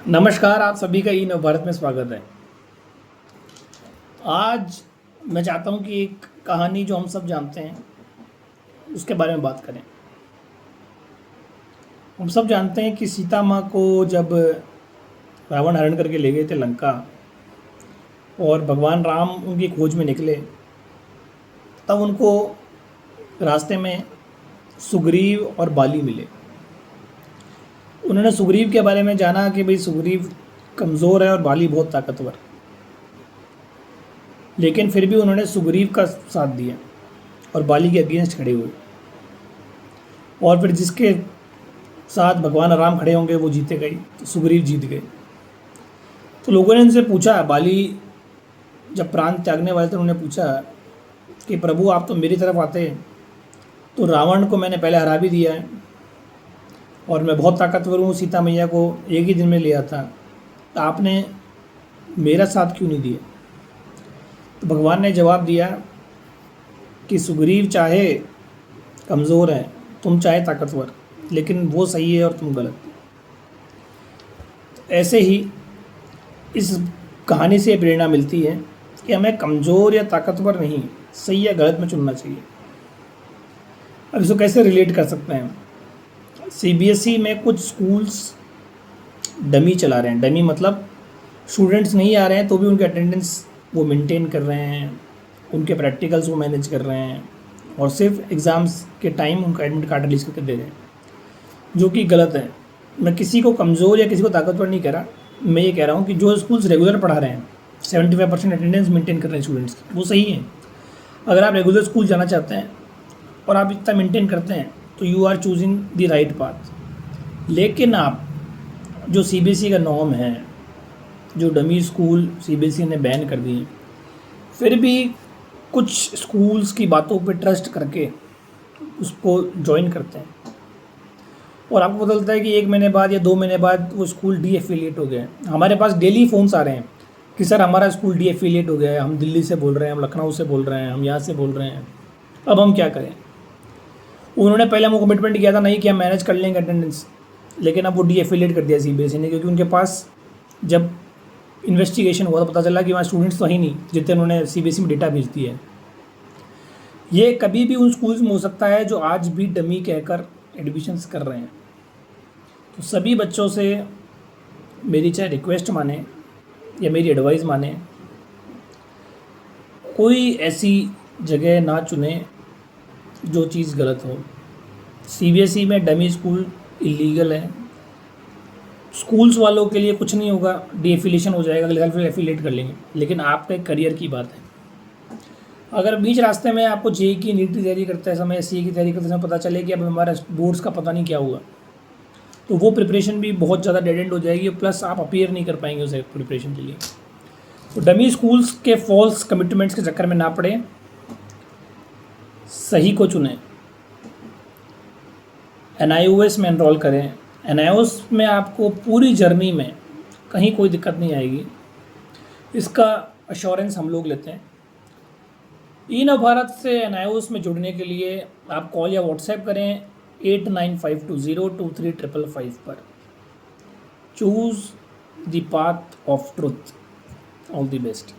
नमस्कार, आप सभी का ई नव भारत में स्वागत है। आज मैं चाहता हूँ कि एक कहानी जो हम सब जानते हैं उसके बारे में बात करें। हम सब जानते हैं कि सीता माँ को जब रावण हरण करके ले गए थे लंका और भगवान राम उनकी खोज में निकले, तब उनको रास्ते में सुग्रीव और बाली मिले। उन्होंने सुग्रीव के बारे में जाना कि भाई सुग्रीव कमज़ोर है और बाली बहुत ताकतवर, लेकिन फिर भी उन्होंने सुग्रीव का साथ दिया और बाली के अगेंस्ट खड़े हुए। और फिर जिसके साथ भगवान राम खड़े होंगे वो जीते गए, तो सुग्रीव जीत गए। तो लोगों ने उनसे पूछा, बाली जब प्राण त्यागने वाले थे उन्होंने पूछा कि प्रभु आप तो मेरी तरफ आते तो रावण को मैंने पहले हरा भी दिया है और मैं बहुत ताकतवर हूँ, सीता मैया को एक ही दिन में ले आता, तो आपने मेरा साथ क्यों नहीं दिया? तो भगवान ने जवाब दिया कि सुग्रीव चाहे कमज़ोर है, तुम चाहे ताकतवर, लेकिन वो सही है और तुम गलत। तो ऐसे ही इस कहानी से प्रेरणा मिलती है कि हमें कमज़ोर या ताकतवर नहीं, सही या गलत में चुनना चाहिए। अब इसको कैसे रिलेट कर सकते हैं? सीबीएसई में कुछ स्कूल्स डमी चला रहे हैं। डमी मतलब स्टूडेंट्स नहीं आ रहे हैं तो भी उनके अटेंडेंस वो मेंटेन कर रहे हैं, उनके प्रैक्टिकल्स वो मैनेज कर रहे हैं और सिर्फ एग्ज़ाम्स के टाइम उनका एडमिट कार्ड रिलीज़ करके दे रहे हैं, जो कि गलत है। मैं किसी को कमज़ोर या किसी को ताकतवर नहीं कह रहा, मैं ये कह रहा हूँ कि जो स्कूल्स रेगुलर पढ़ा रहे हैं, 75% अटेंडेंस मेंटेन कर रहे हैं स्टूडेंट्स की, वो सही है। अगर आप रेगुलर स्कूल जाना चाहते हैं और आप इतना मेंटेन करते हैं तो you are choosing the right path. लेकिन आप जो सीबीएसई का नॉर्म है, जो डमी स्कूल सीबीएसई ने बैन कर दिए, फिर भी कुछ स्कूल्स की बातों पे ट्रस्ट करके उसको ज्वाइन करते हैं और आपको पता चलता है कि 1 महीने बाद या 2 महीने बाद वो स्कूल डीएफिलिएट हो गया है। हमारे पास डेली फ़ोन्स आ रहे हैं कि सर हमारा स्कूल डीएफिलिएट हो गया है, हम दिल्ली से बोल रहे हैं, हम लखनऊ से बोल रहे हैं, हम यहाँ से बोल रहे हैं, अब हम क्या करें? उन्होंने पहले हमको कमिटमेंट किया था नहीं कि हम मैनेज कर लेंगे अटेंडेंस, लेकिन अब वो डीएफिलिएट कर दिया सीबीएसई ने, क्योंकि उनके पास जब इन्वेस्टिगेशन हुआ तो पता चला कि वहाँ स्टूडेंट्स तो ही नहीं जितने उन्होंने सीबीएसई में डेटा भेज दिया है। ये कभी भी उन स्कूल्स में हो सकता है जो आज भी डमी कहकर एडमिशन्स कर रहे हैं। तो सभी बच्चों से मेरी चाहे रिक्वेस्ट माने या मेरी एडवाइस माने, कोई ऐसी जगह ना चुने जो चीज़ गलत हो। सीबीएसई में डमी स्कूल इलीगल है। स्कूल्स वालों के लिए कुछ नहीं होगा, डीएफिलिएशन हो जाएगा, अगले साल फिर एफिलिएट कर लेंगे, लेकिन आपके करियर की बात है। अगर बीच रास्ते में आपको जेईई की नीट की तैयारी करते समय, सीए की तैयारी करते समय पता चले कि अब हमारा बोर्ड्स का पता नहीं क्या हुआ, तो वो प्रिपरेशन भी बहुत ज़्यादा डेड एंड हो जाएगी, प्लस आप अपीयर नहीं कर पाएंगे उस प्रिपरेशन के लिए। तो डमी स्कूल्स के फॉल्स कमिटमेंट्स के चक्कर में ना पड़े, सही को चुनें। एनआईओएस में एनरोल करें। एनआईओएस में आपको पूरी जर्नी में कहीं कोई दिक्कत नहीं आएगी, इसका अश्योरेंस हम लोग लेते हैं। ई नव भारत से एनआईओएस में जुड़ने के लिए आप कॉल या व्हाट्सएप करें 8952023555 पर। Choose the path of truth. All the best.